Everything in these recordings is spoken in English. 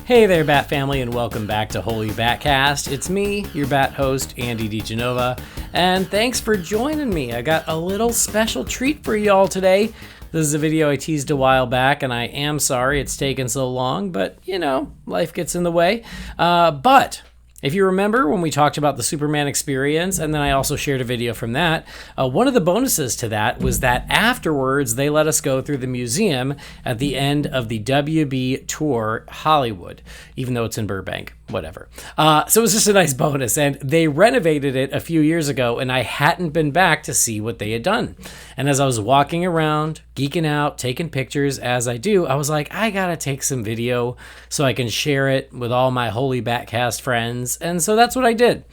Hey there, Bat family, and welcome back to Holy Batcast. It's me, your Bat host, Andy DiGenova, and thanks for joining me. I got a little special treat for y'all today. This is a video I teased a while back, and I am sorry it's taken so long, but, you know, life gets in the way. But if you remember when we talked about the Superman experience, and then I also shared a video from that, one of the bonuses to that was that afterwards they let us go through the museum at the end of the WB Tour Hollywood, even though it's in Burbank, whatever. So it was just a nice bonus, and they renovated it a few years ago, and I hadn't been back to see what they had done. And as I was walking around, geeking out, taking pictures as I do, I was like, I gotta take some video so I can share it with all my Holy Batcast friends. And so that's what I did.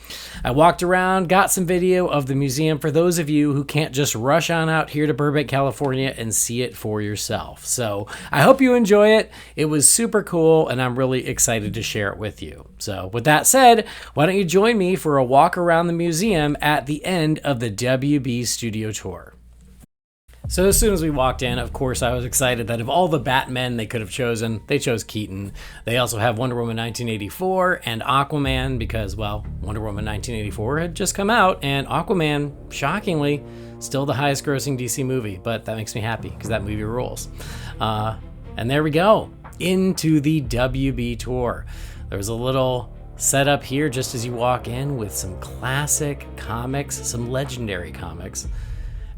I walked around, got some video of the museum for those of you who can't just rush on out here to Burbank, California and see it for yourself. So I hope you enjoy it. It was super cool, and I'm really excited to share it with you. So with that said, why don't you join me for a walk around the museum at the end of the WB studio tour. So as soon as we walked in, of course, I was excited that of all the Batmen they could have chosen, they chose Keaton. They also have Wonder Woman 1984 and Aquaman because, well, Wonder Woman 1984 had just come out, and Aquaman, shockingly, still the highest grossing DC movie, but that makes me happy because that movie rules. And there we go, into the WB tour. There's a little setup here just as you walk in with some classic comics, some legendary comics.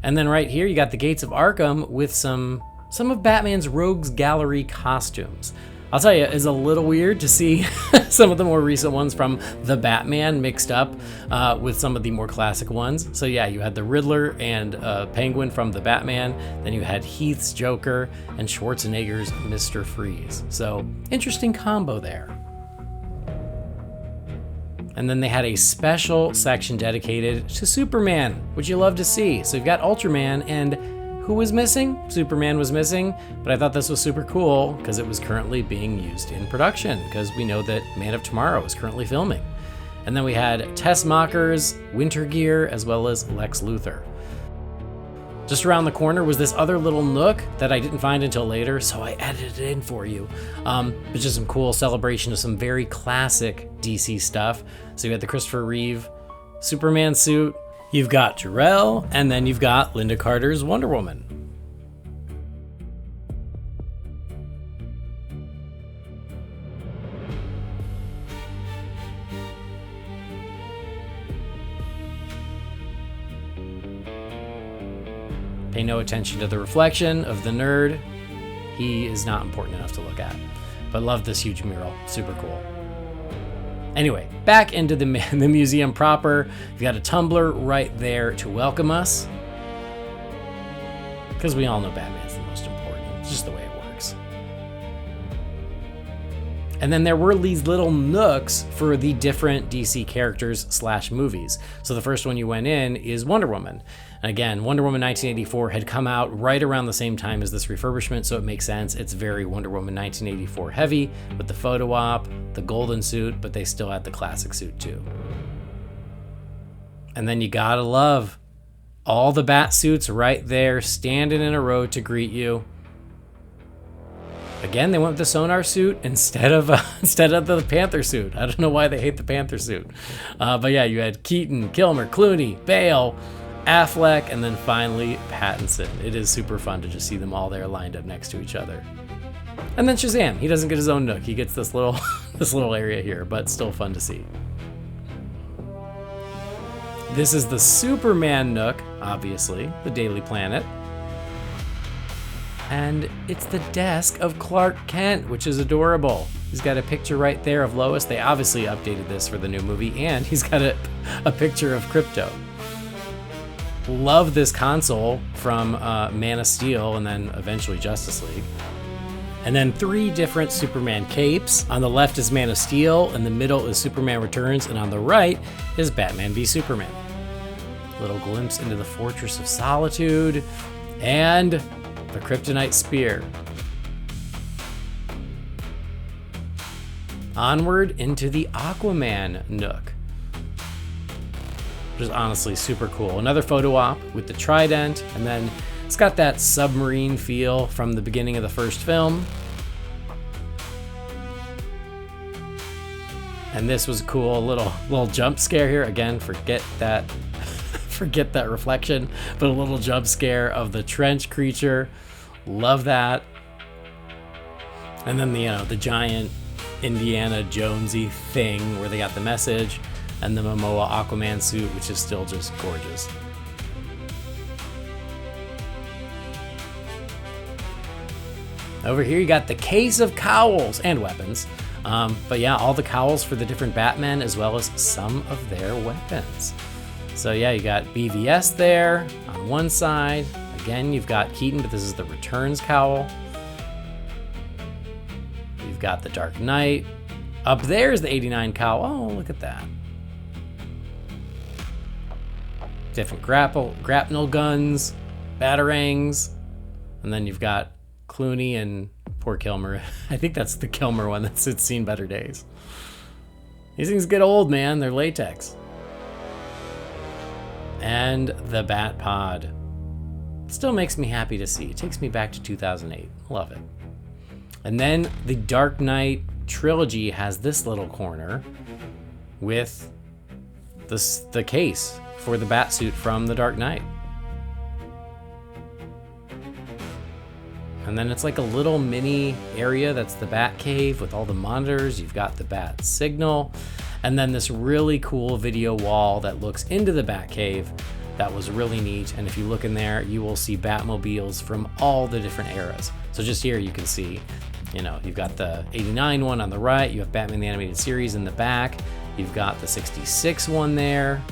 And then right here, you got the Gates of Arkham with some of Batman's Rogues Gallery costumes. I'll tell you, it's a little weird to see some of the more recent ones from the Batman mixed up with some of the more classic ones. So yeah, you had the Riddler and Penguin from the Batman. Then you had Heath's Joker and Schwarzenegger's Mr. Freeze. So interesting combo there. And then they had a special section dedicated to Superman, which you love to see. So you've got Ultraman, and who was missing? Superman was missing, but I thought this was super cool because it was currently being used in production, because we know that Man of Tomorrow is currently filming. And then we had Tessmacher's Winter Gear, as well as Lex Luthor. Just around the corner was this other little nook that I didn't find until later, so I edited it in for you. It's just some cool celebration of some very classic DC stuff. So you had the Christopher Reeve Superman suit, you've got Jor-El, and then you've got Linda Carter's Wonder Woman. Pay no attention to the reflection of the nerd. He is not important enough to look at. But love this huge mural. Super cool. Anyway, back into the museum proper. You've got a tumbler right there to welcome us. Because we all know Batman's the most important. It's just the way it works. And then there were these little nooks for the different DC characters / movies. So the first one you went in is Wonder Woman. And again, Wonder Woman 1984 had come out right around the same time as this refurbishment, so it makes sense. It's very Wonder Woman 1984 heavy with the photo op, the golden suit, but they still had the classic suit too. And then you gotta love all the bat suits right there, standing in a row to greet you. Again, they went with the sonar suit instead of the Panther suit. I don't know why they hate the Panther suit. But yeah, you had Keaton, Kilmer, Clooney, Bale, Affleck, and then finally Pattinson. It is super fun to just see them all there lined up next to each other. And then Shazam, he doesn't get his own nook. He gets this little area here, but still fun to see. This is the Superman nook, obviously, the Daily Planet. And it's the desk of Clark Kent, which is adorable. He's got a picture right there of Lois. They obviously updated this for the new movie, and he's got a picture of Krypto. Love this console from Man of Steel and then eventually Justice League. And then 3 different Superman capes. On the left is Man of Steel, in the middle is Superman Returns, and on the right is Batman v Superman. Little glimpse into the Fortress of Solitude and the Kryptonite Spear. Onward into the Aquaman nook, which is honestly super cool. Another photo op with the trident, and then it's got that submarine feel from the beginning of the first film. And this was cool, little jump scare here. Again, forget that reflection, but a little jump scare of the trench creature. Love that. And then the giant Indiana Jonesy thing where they got the message, and the Momoa Aquaman suit, which is still just gorgeous. Over here you got the case of cowls and weapons. But yeah, all the cowls for the different Batmen, as well as some of their weapons. So yeah, you got BVS there on one side. Again, you've got Keaton, but this is the Returns cowl. You've got the Dark Knight. Up there is the 89 cowl. Oh, look at that. Different grapnel guns, batarangs. And then you've got Clooney and poor Kilmer. I think that's the Kilmer one that's seen better days. These things get old, man. They're latex. And the Bat Pod. Still makes me happy to see. It takes me back to 2008. Love it. And then the Dark Knight trilogy has this little corner with the case for the Batsuit from the Dark Knight. And then it's like a little mini area that's the Bat Cave with all the monitors. You've got the Bat Signal, and then this really cool video wall that looks into the Bat Cave. That was really neat. And if you look in there, you will see Batmobiles from all the different eras. So just here you can see, you've got the 89 one on the right. You have Batman the Animated Series in the back. You've got the 66 one there.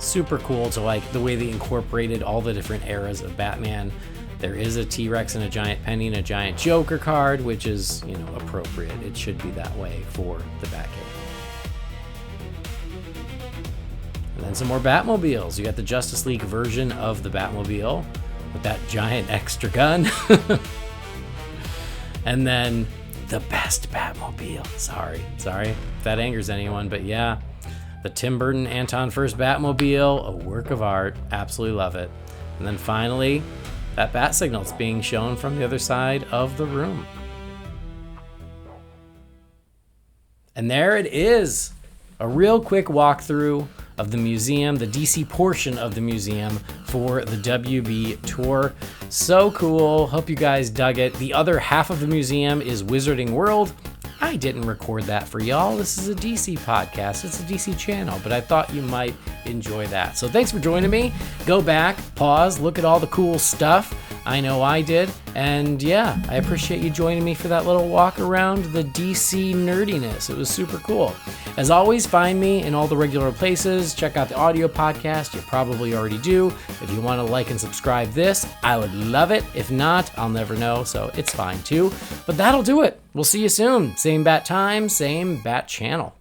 Super cool to like the way they incorporated all the different eras of Batman. There is a T-Rex and a giant penny and a giant Joker card, which is, appropriate. It should be that way for the Batcave. And then some more Batmobiles. You got the Justice League version of the Batmobile with that giant extra gun. And then the best Batmobile. Sorry if that angers anyone, but yeah. The Tim Burton Anton First Batmobile, a work of art. Absolutely love it. And then finally, that bat signal is being shown from the other side of the room. And there it is. A real quick walkthrough of the museum, the DC portion of the museum for the WB tour. So cool. Hope you guys dug it. The other half of the museum is Wizarding World. I didn't record that for y'all. This is a DC podcast. It's a DC channel, but I thought you might enjoy that. So thanks for joining me. Go back, pause, look at all the cool stuff. I know I did. And yeah, I appreciate you joining me for that little walk around the DC nerdiness. It was super cool. As always, find me in all the regular places. Check out the audio podcast. You probably already do. If you want to like and subscribe this, I would love it. If not, I'll never know, so it's fine too. But that'll do it. We'll see you soon. Same bat time, same bat channel.